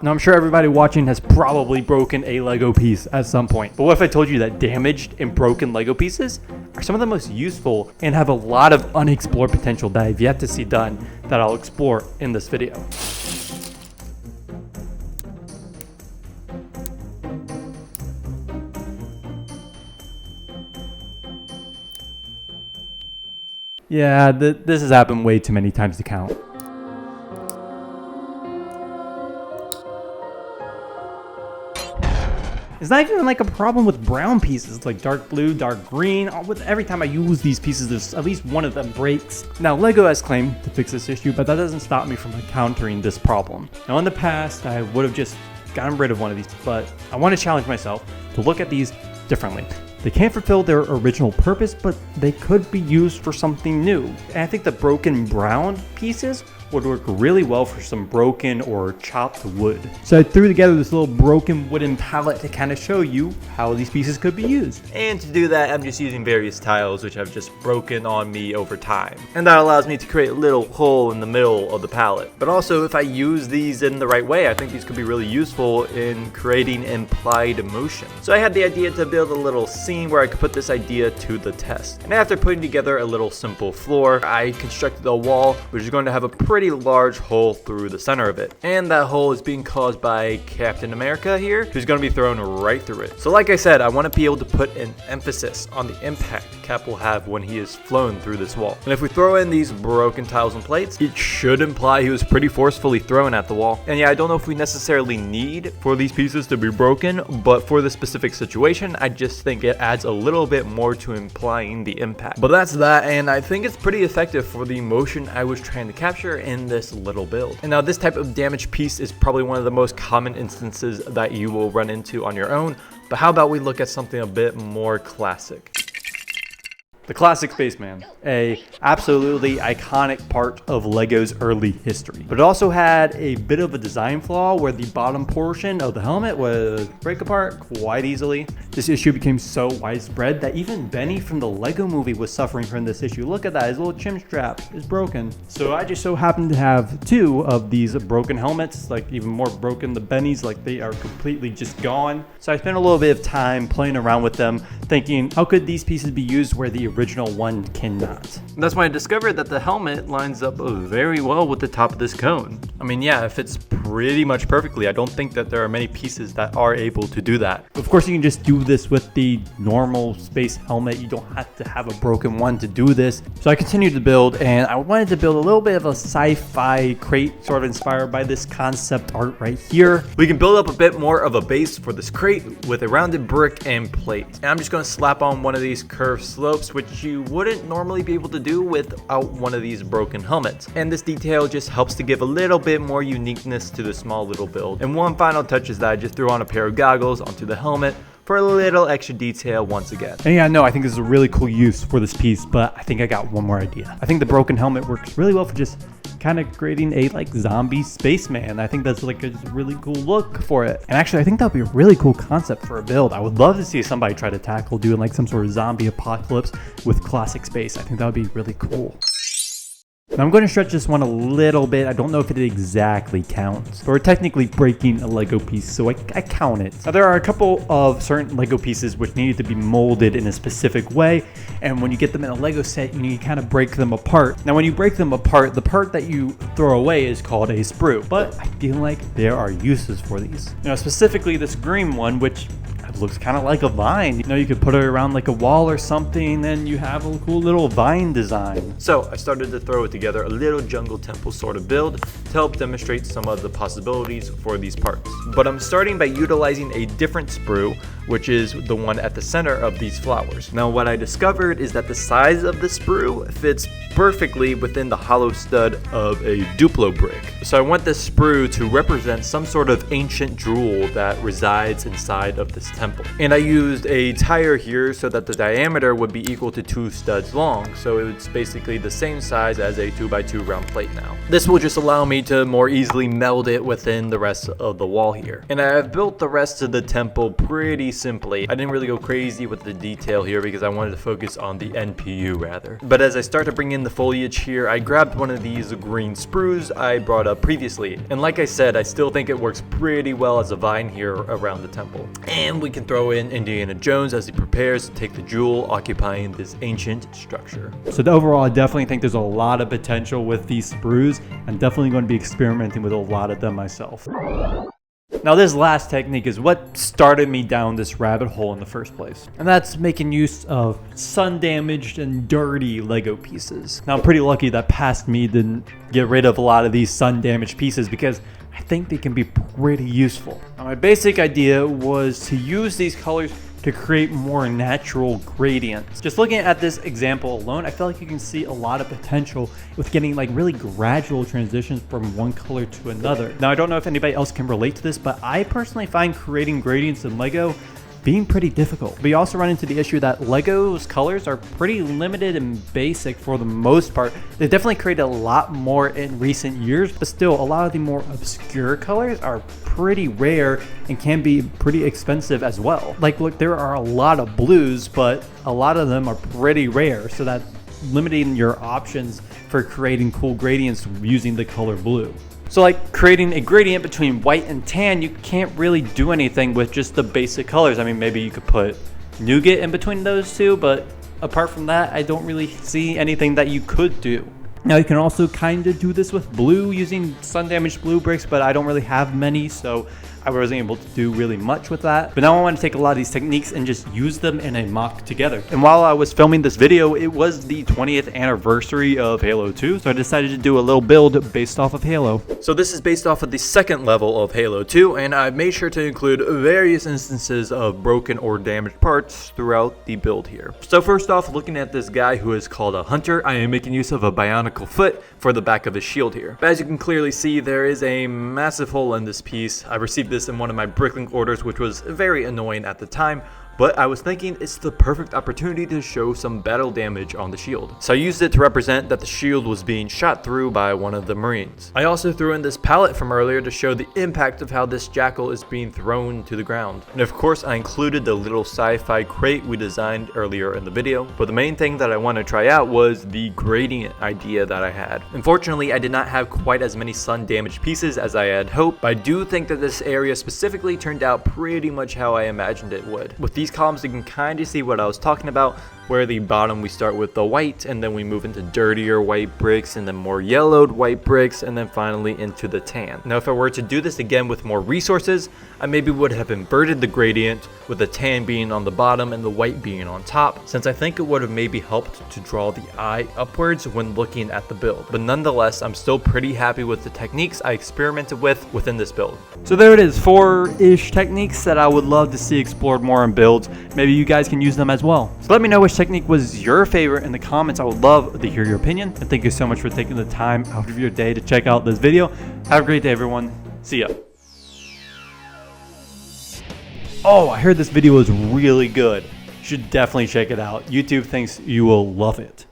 Now, I'm sure everybody watching has probably broken a Lego piece at some point. But what if I told you that damaged and broken Lego pieces are some of the most useful and have a lot of unexplored potential that I've yet to see done that I'll explore in this video. Yeah, this has happened way too many times to count. It's not even like a problem with brown pieces, like dark blue, dark green. Every time I use these pieces, there's at least one of them breaks. Now, Lego has claimed to fix this issue, but that doesn't stop me from encountering this problem. Now, in the past, I would have just gotten rid of one of these, but I want to challenge myself to look at these differently. They can't fulfill their original purpose, but they could be used for something new. And I think the broken brown pieces would work really well for some broken or chopped wood. So I threw together this little broken wooden palette to kind of show you how these pieces could be used. And to do that, I'm just using various tiles which have just broken on me over time. And that allows me to create a little hole in the middle of the palette. But also, if I use these in the right way, I think these could be really useful in creating implied emotion. So I had the idea to build a little scene where I could put this idea to the test. And after putting together a little simple floor, I constructed a wall which is going to have a pretty large hole through the center of it. And that hole is being caused by Captain America here, who's going to be thrown right through it. So like I said, I want to be able to put an emphasis on the impact Cap will have when he is flown through this wall. And if we throw in these broken tiles and plates, it should imply he was pretty forcefully thrown at the wall. And yeah, I don't know if we necessarily need for these pieces to be broken, but for the specific situation, I just think it adds a little bit more to implying the impact. But that's that, and I think it's pretty effective for the emotion I was trying to capture in this little build. And now this type of damaged piece is probably one of the most common instances that you will run into on your own, but how about we look at something a bit more classic? The classic spaceman, a absolutely iconic part of Lego's early history. But it also had a bit of a design flaw where the bottom portion of the helmet would break apart quite easily. This issue became so widespread that even Benny from the Lego movie was suffering from this issue. Look at that, his little chin strap is broken. So I just so happened to have two of these broken helmets, like even more broken than Benny's, like they are completely just gone. So I spent a little bit of time playing around with them, thinking how could these pieces be used where the original one cannot. And that's when I discovered that the helmet lines up very well with the top of this cone. I mean, yeah, it fits pretty much perfectly. I don't think that there are many pieces that are able to do that. Of course, you can just do this with the normal space helmet. You don't have to have a broken one to do this. So I continued to build, and I wanted to build a little bit of a sci-fi crate, sort of inspired by this concept art right here. We can build up a bit more of a base for this crate with a rounded brick and plate. And I'm just going to slap on one of these curved slopes, which you wouldn't normally be able to do without one of these broken helmets. And this detail just helps to give a little bit more uniqueness to the small little build. And one final touch is that I just threw on a pair of goggles onto the helmet for a little extra detail once again. And yeah, no, I think this is a really cool use for this piece, but I think I got one more idea. I think the broken helmet works really well for just kind of creating a like zombie spaceman. I think that's like a really cool look for it. And actually, I think that would be a really cool concept for a build. I would love to see somebody try to tackle doing like some sort of zombie apocalypse with classic space. I think that would be really cool. Now I'm going to stretch this one a little bit. I don't know if it exactly counts, but we're technically breaking a Lego piece, so I count it. Now there are a couple of certain Lego pieces which needed to be molded in a specific way, and when you get them in a Lego set, you need to kind of break them apart. Now when you break them apart, the part that you throw away is called a sprue, but I feel like there are uses for these. Now specifically this green one, which looks kind of like a vine. You know, you could put it around like a wall or something, and you have a cool little vine design. So I started to throw it together, a little jungle temple sort of build to help demonstrate some of the possibilities for these parts. But I'm starting by utilizing a different sprue, which is the one at the center of these flowers. Now what I discovered is that the size of the sprue fits perfectly within the hollow stud of a Duplo brick. So I want this sprue to represent some sort of ancient jewel that resides inside of this temple. temple. And I used a tire here so that the diameter would be equal to 2 studs long, so it's basically the same size as a 2x2 round plate now. This will just allow me to more easily meld it within the rest of the wall here. And I've built the rest of the temple pretty simply. I didn't really go crazy with the detail here because I wanted to focus on the NPU rather. But as I start to bring in the foliage here, I grabbed one of these green sprues I brought up previously. And like I said, I still think it works pretty well as a vine here around the temple. And we can throw in Indiana Jones as he prepares to take the jewel, occupying this ancient structure. So overall, I definitely think there's a lot of potential with these sprues. I'm definitely going to be experimenting with a lot of them myself. Now this last technique is what started me down this rabbit hole in the first place. And that's making use of sun damaged and dirty Lego pieces. Now I'm pretty lucky that past me didn't get rid of a lot of these sun damaged pieces because I think they can be pretty useful. Now my basic idea was to use these colors to create more natural gradients. Just looking at this example alone, I feel like you can see a lot of potential with getting like really gradual transitions from one color to another. Now I don't know if anybody else can relate to this, but I personally find creating gradients in Lego being pretty difficult. But you also run into the issue that Lego's colors are pretty limited and basic for the most part. They've definitely created a lot more in recent years, but still a lot of the more obscure colors are pretty rare and can be pretty expensive as well. Like look, there are a lot of blues, but a lot of them are pretty rare, so that limiting your options for creating cool gradients using the color blue. So like creating a gradient between white and tan, you can't really do anything with just the basic colors. I mean, maybe you could put nougat in between those two, but apart from that, I don't really see anything that you could do. Now you can also kind of do this with blue using sun damaged blue bricks, but I don't really have many, so I wasn't able to do really much with that. But now I want to take a lot of these techniques and just use them in a mock together. And while I was filming this video, it was the 20th anniversary of Halo 2, so I decided to do a little build based off of Halo. So this is based off of the second level of Halo 2, and I made sure to include various instances of broken or damaged parts throughout the build here. So first off, looking at this guy who is called a hunter, I am making use of a bionicle foot for the back of his shield here. But as you can clearly see, there is a massive hole in this piece. I received this in one of my bricklink orders, which was very annoying at the time, but I was thinking it's the perfect opportunity to show some battle damage on the shield. So I used it to represent that the shield was being shot through by one of the Marines. I also threw in this pallet from earlier to show the impact of how this jackal is being thrown to the ground. And of course I included the little sci-fi crate we designed earlier in the video, but the main thing that I want to try out was the gradient idea that I had. Unfortunately, I did not have quite as many sun damaged pieces as I had hoped, but I do think that this area specifically turned out pretty much how I imagined it would. With these columns, you can kind of see what I was talking about, where the bottom we start with the white and then we move into dirtier white bricks and then more yellowed white bricks and then finally into the tan. Now if I were to do this again with more resources, I maybe would have inverted the gradient with the tan being on the bottom and the white being on top, since I think it would have maybe helped to draw the eye upwards when looking at the build. But nonetheless, I'm still pretty happy with the techniques I experimented with within this build. So there it is, 4-ish techniques that I would love to see explored more in builds. Maybe you guys can use them as well. So let me know which technique was your favorite in the comments. I would love to hear your opinion. And thank you so much for taking the time out of your day to check out this video. Have a great day, everyone. See ya. Oh, I heard this video was really good. You should definitely check it out. YouTube thinks you will love it.